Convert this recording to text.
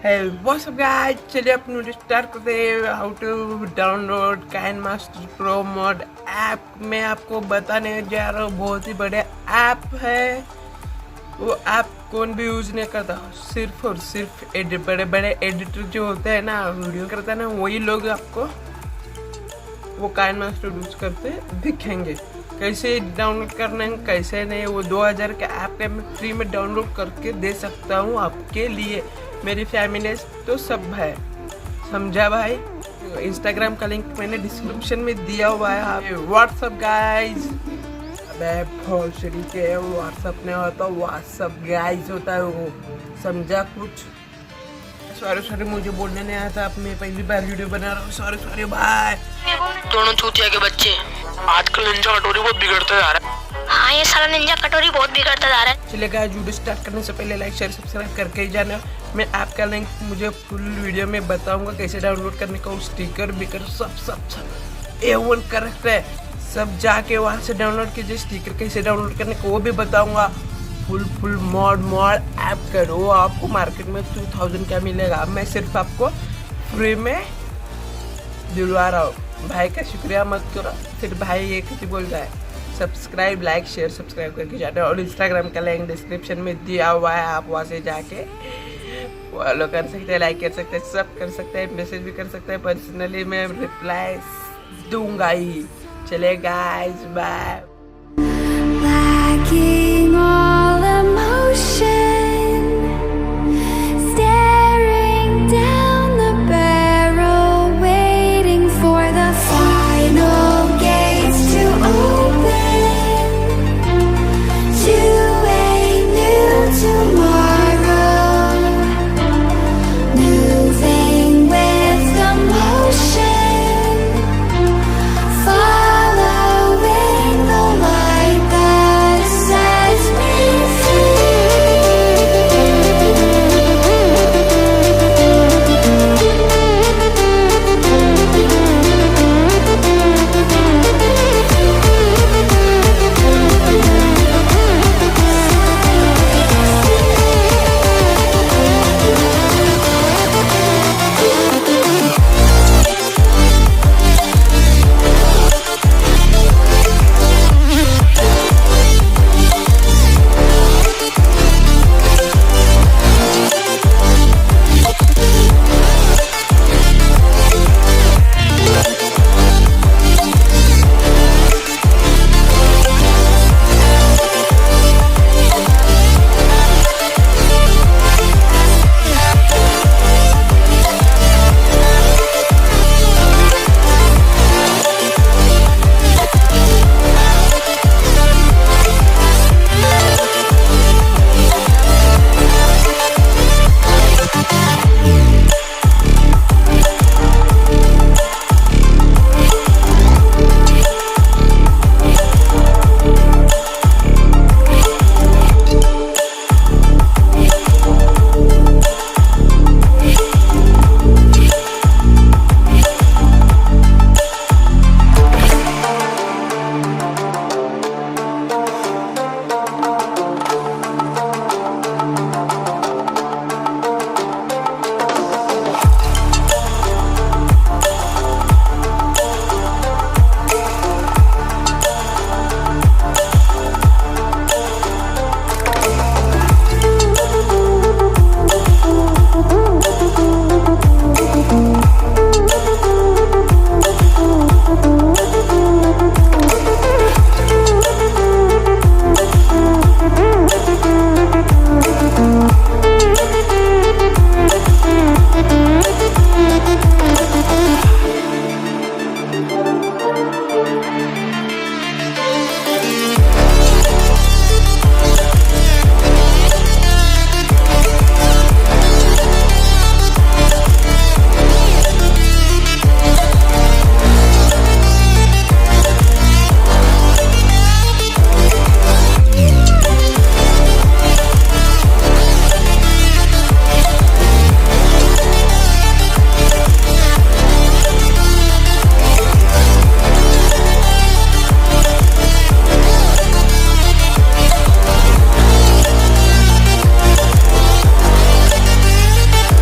Hey, what's up guys? चलिए अपन video start करते हैं। How to download KineMaster pro mod app. मैं आपको बताने जा रहा हूँ, बहुत ही बड़े ऐप है। वो ऐप कौन भी यूज नहीं करता, सिर्फ और सिर्फ बड़े बड़े एडिटर जो होते हैं ना, वीडियो करता है ना, वही लोग आपको वो काइनमास्टर यूज करते दिखेंगे। कैसे डाउनलोड करना है कैसे नहीं, वो 2000 का ऐप है, मैं फ्री में डाउनलोड करके दे सकता हूँ आपके लिए। मेरी फैमिली तो सब है, समझा भाई। इंस्टाग्राम का लिंक मैंने डिस्क्रिप्शन में दिया हुआ है। व्हाट्सअप गाइज, अबे भोसड़ी के व्हाट्सअप नहीं होता, व्हाट्सअप गाइज होता है वो, समझा कुछ। सॉरी मुझे बोलने नहीं आता, अब मैं पहली बार वीडियो बना रहा हूँ। सॉरी भाई। दोनों चूतिया के बच्चे आजकल निंजा कटोरी बहुत बिगड़ता जा रहा है। हाँ, ये सारा निंजा कटोरी बहुत बिगड़ता जा रहा है। चलिए गाइस, वीडियो स्टार्ट करने से पहले लाइक शेयर सब्सक्राइब करके ही जाना। मैं ऐप का लिंक मुझे फुल वीडियो में बताऊंगा कैसे डाउनलोड करने का। स्टिकर बिकर सब A1 करेक्ट है, सब जाके वहाँ से डाउनलोड कीजिए। स्टिकर कैसे डाउनलोड करने का वो भी बताऊंगा। फुल मॉड ऐप करो, आपको मार्केट में 2000 का मिलेगा। मैं सिर्फ आपको फ्री में दिलवा रहा हूँ। भाई का शुक्रिया मत करो, फिर भाई ये किसी बोल रहा है। सब्सक्राइब लाइक शेयर सब्सक्राइब करके जाते हैं। और इंस्टाग्राम का लिंक डिस्क्रिप्शन में दिया हुआ है, आप वहाँ से जाके फॉलो कर सकते हैं, लाइक कर सकते हैं, सब कर सकते हैं, मैसेज भी कर सकते हैं। पर्सनली मैं रिप्लाई दूंगा ही। चले गाइस, बाय।